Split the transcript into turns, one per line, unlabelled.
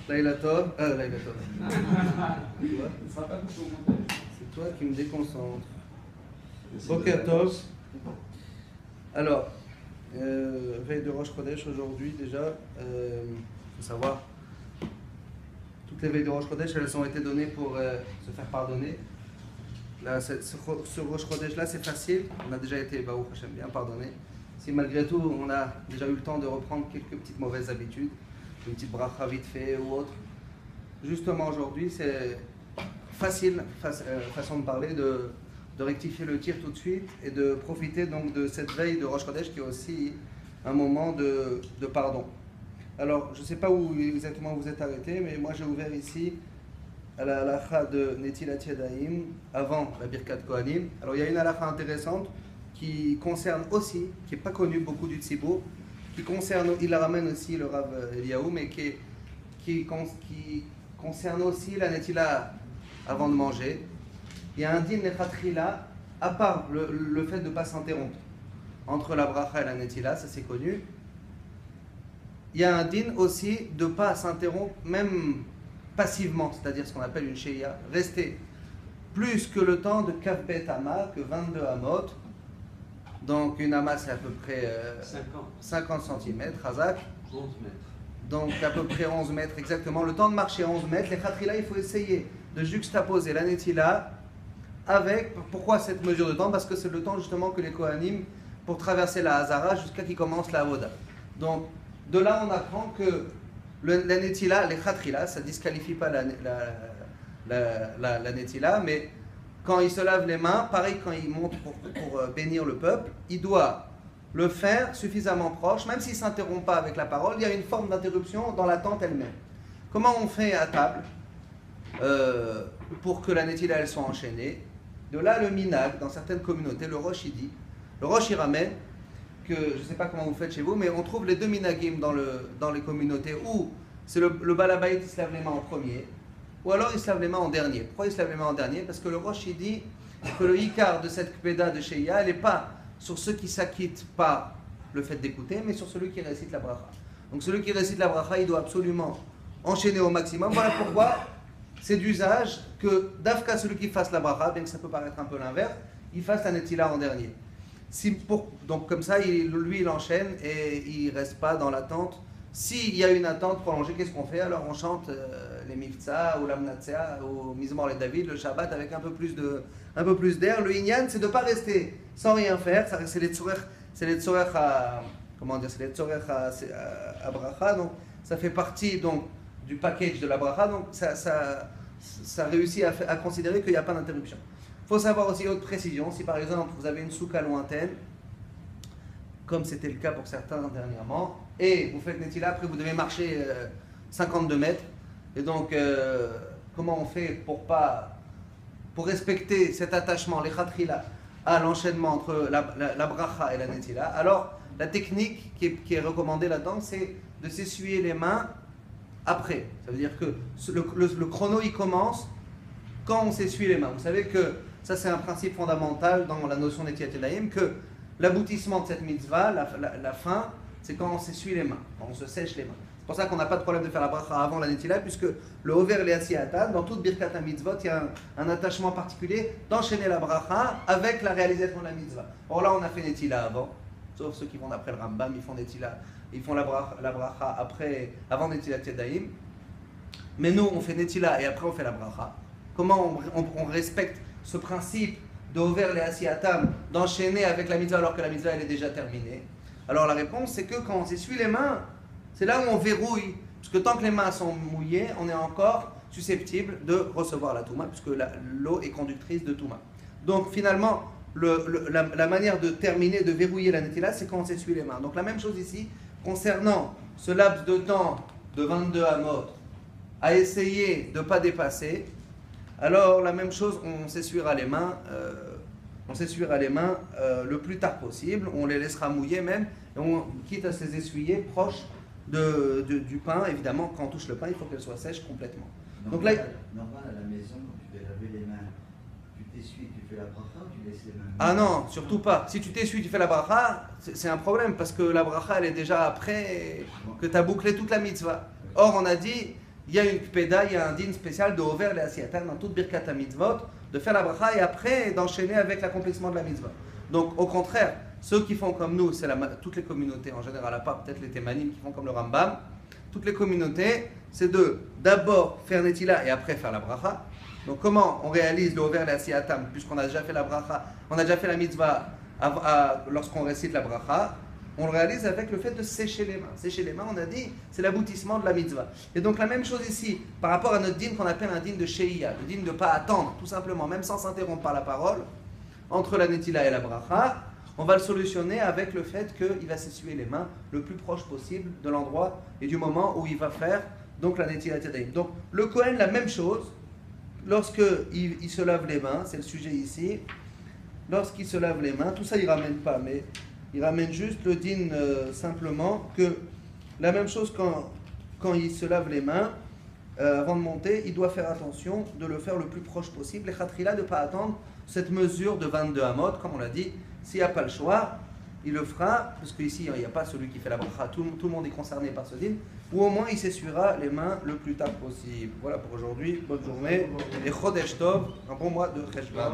Laïla Tov. Laïla Tov. C'est toi qui me déconcentre. Boker Tov. Alors, veille de Rosh Chodesh aujourd'hui déjà. Il faut savoir, toutes les veilles de Rosh Chodesh, elles ont été données pour se faire pardonner. Là, ce Rosh Chodesh là, c'est facile. On a déjà été, Baruch Hashem, bien pardonné. Si malgré tout, on a déjà eu le temps de reprendre quelques petites mauvaises habitudes, une petite bracha vite fait ou autre. Justement aujourd'hui, c'est facile, façon de parler, de rectifier le tir tout de suite et de profiter donc de cette veille de Rosh Chodesh qui est aussi un moment de pardon. Alors, je ne sais pas où exactement vous êtes arrêté, mais moi j'ai ouvert ici à la halakha de Netilat Yadayim avant la Birkat Kohanim. Alors, il y a une halakha intéressante qui concerne aussi, qui n'est pas connue beaucoup du Tzibour, qui concerne, il la ramène aussi le Rav Eliyahu, mais qui concerne aussi la Netila avant de manger. Il y a un din Nechatrila, à part le fait de ne pas s'interrompre entre la bracha et la Netila, ça c'est connu. Il y a un din aussi de ne pas s'interrompre, même passivement, c'est-à-dire ce qu'on appelle une sheya, rester plus que le temps de Kavbet Ama, que 22 amot. Donc une ama c'est à peu près 50 cm, Razak.
11 mètres.
Donc à peu près 11 mètres exactement. Le temps de marcher 11 mètres, les khatrila, il faut essayer de juxtaposer la netila avec. Pourquoi cette mesure de temps? Parce que c'est le temps justement que les Kohanim, pour traverser la Hazara jusqu'à qu'ils commencent la Avoda. Donc de là on apprend que la netila, les khatrila, ça ne disqualifie pas la netila, mais quand il se lave les mains, pareil quand il monte pour bénir le peuple, il doit le faire suffisamment proche, même s'il ne s'interrompt pas avec la parole, il y a une forme d'interruption dans l'attente elle-même. Comment on fait à table pour que la netila elle soit enchaînée? De là le minag, dans certaines communautés, le rosh il dit, le rosh il ramène que, je ne sais pas comment vous faites chez vous, mais on trouve les deux minagim dans les communautés où c'est le balabait qui se lave les mains en premier, ou alors il se lave les mains en dernier. Pourquoi il se lave les mains en dernier? Parce que le rosh il dit que le ikar de cette kpeda de Sheya, elle n'est pas sur ceux qui s'acquittent par le fait d'écouter, mais sur celui qui récite la bracha. Donc celui qui récite la bracha, il doit absolument enchaîner au maximum. Voilà pourquoi c'est d'usage que d'Afka, celui qui fasse la bracha, bien que ça peut paraître un peu l'inverse, il fasse la netila en dernier. Donc comme ça, lui il enchaîne et il ne reste pas dans l'attente. S'il y a une attente prolongée, qu'est-ce qu'on fait? Alors on chante les Mifza ou l'Amnatsea ou Mizmor les David, le Shabbat avec un peu plus d'air. Le Inyan, c'est de ne pas rester sans rien faire. C'est les tzorech à bracha. Donc ça fait partie donc du package de la bracha. Donc ça réussit à considérer qu'il n'y a pas d'interruption. Il faut savoir aussi autre précision. Si par exemple vous avez une soukha lointaine, comme c'était le cas pour certains dernièrement, et vous faites netila, après vous devez marcher 52 mètres. Et donc, comment on fait pour respecter cet attachement, les khatrila, à l'enchaînement entre la bracha et la netila? Alors, la technique qui est recommandée là-dedans, c'est de s'essuyer les mains après. Ça veut dire que le chrono, il commence quand on s'essuie les mains. Vous savez que ça, c'est un principe fondamental dans la notion d'Etiat Yadayim, que l'aboutissement de cette mitzvah, la fin, c'est quand on s'essuie les mains, quand on se sèche les mains. C'est pour ça qu'on n'a pas de problème de faire la bracha avant la netila, puisque le hover et le dans toute birkat mitzvot, il y a un attachement particulier d'enchaîner la bracha avec la réalisation de la mitzvah. Or là, on a fait netila avant, sauf ceux qui vont d'après le Rambam, ils font netila, ils font la bracha avant netilat yadayim. Mais nous, on fait netila et après on fait la bracha. Comment on respecte ce principe de hover les asiatam, d'enchaîner avec la mitzvah alors que la mitzvah elle est déjà terminée? Alors la réponse c'est que quand on s'essuie les mains, c'est là où on verrouille, parce que tant que les mains sont mouillées, on est encore susceptible de recevoir la touma, puisque l'eau est conductrice de touma. Donc finalement, la manière de terminer, de verrouiller la netila, c'est quand on s'essuie les mains. Donc la même chose ici, concernant ce laps de temps de 22 amot, à essayer de ne pas dépasser. Alors la même chose, on s'essuiera les mains le plus tard possible, on les laissera mouiller même, et quitte à se les essuyer proches du pain. Évidemment, quand on touche le pain, il faut qu'elle soit sèche complètement. Donc là,
normal à la maison, quand tu fais laver les mains, tu t'essuies, tu fais la bracha ou tu laisses les mains?
Ah non, surtout pas. Si tu t'essuies, tu fais la bracha, c'est un problème, parce que la bracha, elle est déjà après que tu as bouclé toute la mitzvah. Or, on a dit il y a une kpeda, il y a un din spécial de Over le Asiatar dans toute Birkat HaMitzvot, de faire la bracha et après d'enchaîner avec l'accomplissement de la mitzvah. Donc au contraire, ceux qui font comme nous, c'est toutes les communautés en général, à part peut-être les Thémanim qui font comme le Rambam, toutes les communautés, c'est de d'abord faire Netila et après faire la bracha. Donc comment on réalise le Over le Asiatam, puisqu'on a déjà fait la bracha, on a déjà fait la mitzvah lorsqu'on récite la bracha, on le réalise avec le fait de sécher les mains. Sécher les mains, on a dit, c'est l'aboutissement de la mitzvah. Et donc la même chose ici, par rapport à notre din qu'on appelle un din de Sheia, le din de ne pas attendre, tout simplement, même sans s'interrompre par la parole, entre la netila et la bracha, on va le solutionner avec le fait qu'il va s'essuyer les mains le plus proche possible de l'endroit et du moment où il va faire donc la netila tadayim. Donc le Kohen, la même chose, lorsqu'il se lave les mains, c'est le sujet ici, lorsqu'il se lave les mains, tout ça il ne ramène pas, mais il ramène juste le din simplement que la même chose quand il se lave les mains, avant de monter, il doit faire attention de le faire le plus proche possible. Et khatrila, de ne pas attendre cette mesure de 22 amot, comme on l'a dit, s'il n'y a pas le choix, il le fera, parce qu'ici il n'y a pas celui qui fait la bracha, tout le monde est concerné par ce din, ou au moins il s'essuiera les mains le plus tard possible. Voilà pour aujourd'hui, bonne journée, et Chodesh Tov, un bon mois de Cheshvan.